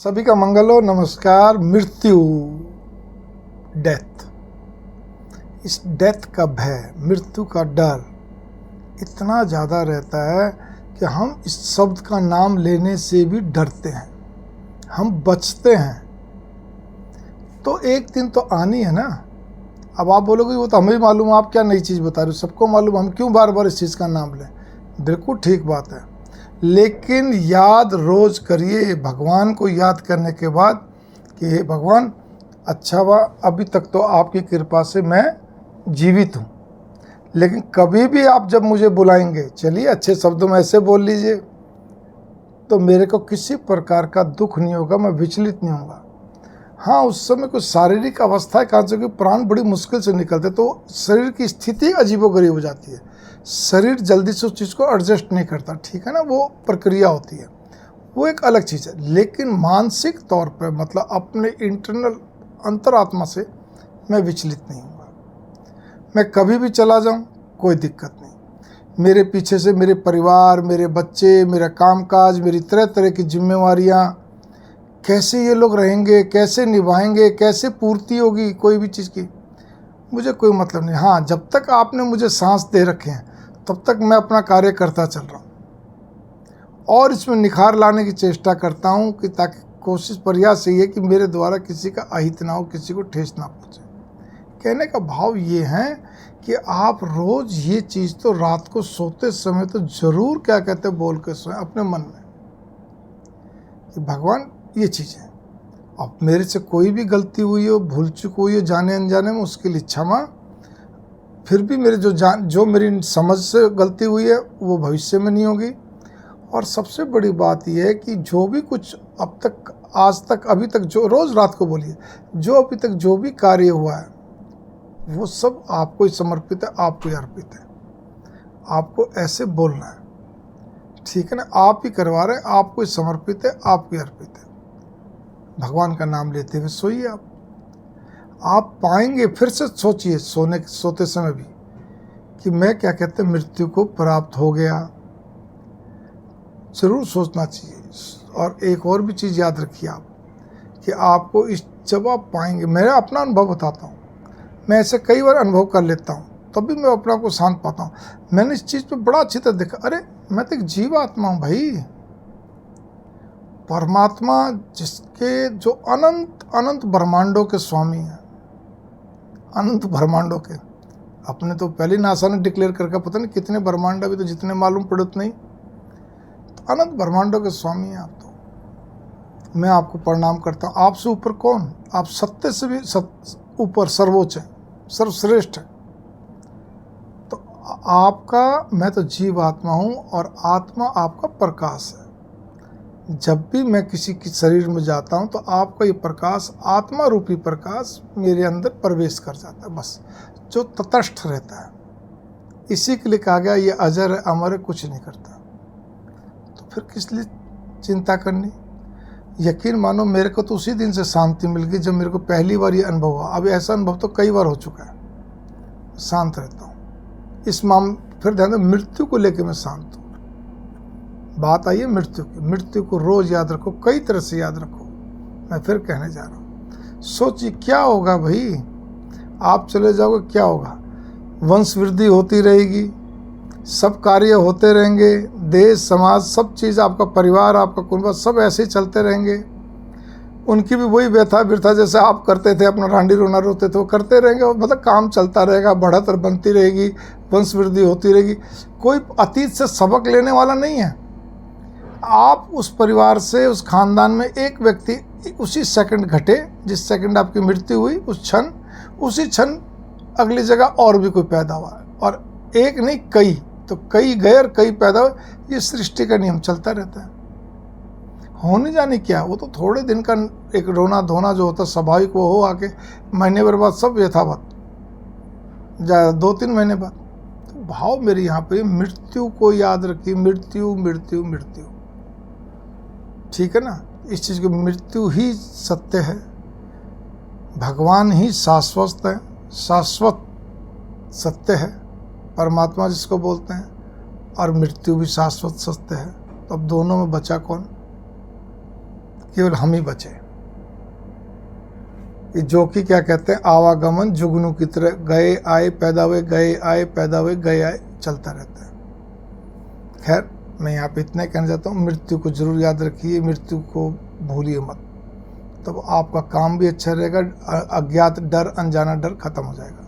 सभी का मंगल हो। नमस्कार। मृत्यु, डेथ, इस डेथ का भय, मृत्यु का डर इतना ज़्यादा रहता है कि हम इस शब्द का नाम लेने से भी डरते हैं, हम बचते हैं। तो एक दिन तो आनी है ना। अब आप बोलोगे वो तो हमें भी मालूम, आप क्या नई चीज़ बता रहे हो, सबको मालूम, हम क्यों बार बार इस चीज़ का नाम लें। बिल्कुल ठीक बात है, लेकिन याद रोज करिए, भगवान को याद करने के बाद कि हे भगवान, अच्छा हुआ अभी तक तो आपकी कृपा से मैं जीवित हूँ, लेकिन कभी भी आप जब मुझे बुलाएंगे, चलिए अच्छे शब्दों में ऐसे बोल लीजिए, तो मेरे को किसी प्रकार का दुख नहीं होगा, मैं विचलित नहीं होगा। हाँ, उस समय कुछ शारीरिक अवस्था है, कहाँ से कि प्राण बड़ी मुश्किल से निकलते, तो शरीर की स्थिति अजीबोगरीब हो जाती है, शरीर जल्दी से उस चीज़ को एडजस्ट नहीं करता, ठीक है ना, वो प्रक्रिया होती है, वो एक अलग चीज़ है। लेकिन मानसिक तौर पर, मतलब अपने इंटरनल अंतरात्मा से मैं विचलित नहीं हूँगा। मैं कभी भी चला जाऊँ, कोई दिक्कत नहीं। मेरे पीछे से मेरे परिवार, मेरे बच्चे, मेरा कामकाज, मेरी तरह तरह की जिम्मेवारियाँ, कैसे ये लोग रहेंगे, कैसे निभाएंगे, कैसे पूर्ति होगी कोई भी चीज़ की, मुझे कोई मतलब नहीं। हाँ, जब तक आपने मुझे सांस दे रखे हैं तब तक मैं अपना कार्य करता चल रहा हूँ और इसमें निखार लाने की चेष्टा करता हूँ कि ताकि कोशिश प्रयास यही है कि मेरे द्वारा किसी का अहित ना हो, किसी को ठेस ना पहुँचे। कहने का भाव ये है कि आप रोज़ ये चीज़ तो रात को सोते समय तो ज़रूर क्या कहते हैं बोल के सोएं अपने मन में कि भगवान ये चीज़ है, अब मेरे से कोई भी गलती हुई हो, भूल चूक हुई हो जाने अनजाने में, उसके लिए क्षमा। फिर भी मेरे जो मेरी समझ से गलती हुई है वो भविष्य में नहीं होगी। और सबसे बड़ी बात यह है कि जो भी कुछ अब तक, आज तक, अभी तक, जो रोज़ रात को बोलिए, जो अभी तक जो भी कार्य हुआ है वो सब आपको ही समर्पित है, आपको ही अर्पित है। आपको ऐसे बोलना है, ठीक है ना, आप ही करवा रहे हैं, आपको ही समर्पित है, आपको ही अर्पित है। भगवान का नाम लेते हुए सोइए। आप पाएंगे, फिर से सोचिए सोते समय भी कि मैं क्या कहते हैं मृत्यु को प्राप्त हो गया। ज़रूर सोचना चाहिए। और एक और भी चीज़ याद रखिए आप कि आपको जब आप पाएंगे, मेरा अपना अनुभव बताता हूँ, मैं ऐसे कई बार अनुभव कर लेता हूँ, तब भी मैं अपने आप को शांत पाता हूँ। मैंने इस चीज़ पे बड़ा अच्छी तरह देखा, अरे मैं तो एक जीवात्मा हूँ भाई। परमात्मा जिसके, जो अनंत अनंत ब्रह्मांडों के स्वामी हैं, अनंत ब्रह्मांडों के, अपने तो पहले नासा ने डिक्लेयर करके पता नहीं कितने ब्रह्मांड, अभी तो जितने मालूम पड़े उतने ही, तो अनंत ब्रह्मांडों के स्वामी हैं आप। तो मैं आपको प्रणाम करता हूँ। आपसे ऊपर कौन, आप सत्य से भी ऊपर सर्वोच्च है, सर्वश्रेष्ठ है। तो आपका, मैं तो जीव आत्मा हूँ और आत्मा आपका प्रकाश है। जब भी मैं किसी के शरीर में जाता हूँ तो आपका ये प्रकाश, आत्मा रूपी प्रकाश मेरे अंदर प्रवेश कर जाता है, बस, जो तटस्थ रहता है। इसी के लिए कहा गया ये अजर है, अमर है, कुछ नहीं करता। तो फिर किस लिए चिंता करनी। यकीन मानो, मेरे को तो उसी दिन से शांति मिल गई जब मेरे को पहली बार ये अनुभव हुआ। अब ऐसा अनुभव तो कई बार हो चुका है। शांत रहता हूँ इस फिर ध्यान दो, मृत्यु को लेकर मैं शांत हूँ। बात आई है मृत्यु की। मृत्यु को रोज याद रखो, कई तरह से याद रखो। मैं फिर कहने जा रहा हूँ, सोचिए क्या होगा भाई, आप चले जाओगे क्या होगा, वंश वृद्धि होती रहेगी, सब कार्य होते रहेंगे, देश समाज सब चीज़, आपका परिवार, आपका कुटुंब, सब ऐसे ही चलते रहेंगे। उनकी भी वही व्यथा बिरथा जैसे आप करते थे, अपना रांडी रोना रोते थे, वो करते रहेंगे। मतलब काम चलता रहेगा, बढ़त बनती रहेगी, वंश वृद्धि होती रहेगी। कोई अतीत से सबक लेने वाला नहीं है। आप उस परिवार से, उस खानदान में एक व्यक्ति उसी सेकंड घटे, जिस सेकंड आपकी मृत्यु हुई, उस क्षण, उसी क्षण अगली जगह और भी कोई पैदा हुआ है। और एक नहीं, कई, तो कई गए और कई पैदा हुए। ये सृष्टि का नियम चलता रहता है। होने जाने क्या, वो तो थोड़े दिन का एक रोना धोना जो होता है स्वाभाविक, वो हो आके महीने भर बाद सब यथावत, 2-3 महीने बाद। तो भाव मेरे यहाँ पे, मृत्यु को याद रखिए, मृत्यु मृत्यु मृत्यु, ठीक है ना। इस चीज़ की, मृत्यु ही सत्य है, भगवान ही शाश्वत है, शाश्वत सत्य है, परमात्मा जिसको बोलते हैं, और मृत्यु भी शाश्वत सत्य है। तो अब दोनों में बचा कौन। केवल हम ही बचे। ये जो कि क्या कहते हैं, आवागमन जुगनू की तरह, गए आए पैदा हुए, गए आए पैदा हुए, गए आए चलता रहता है। खैर, मैं यहाँ पे इतना कहना चाहता हूँ, मृत्यु को जरूर याद रखिए, मृत्यु को भूलिए मत, तब आपका काम भी अच्छा रहेगा, अज्ञात डर, अनजाना डर खत्म हो जाएगा।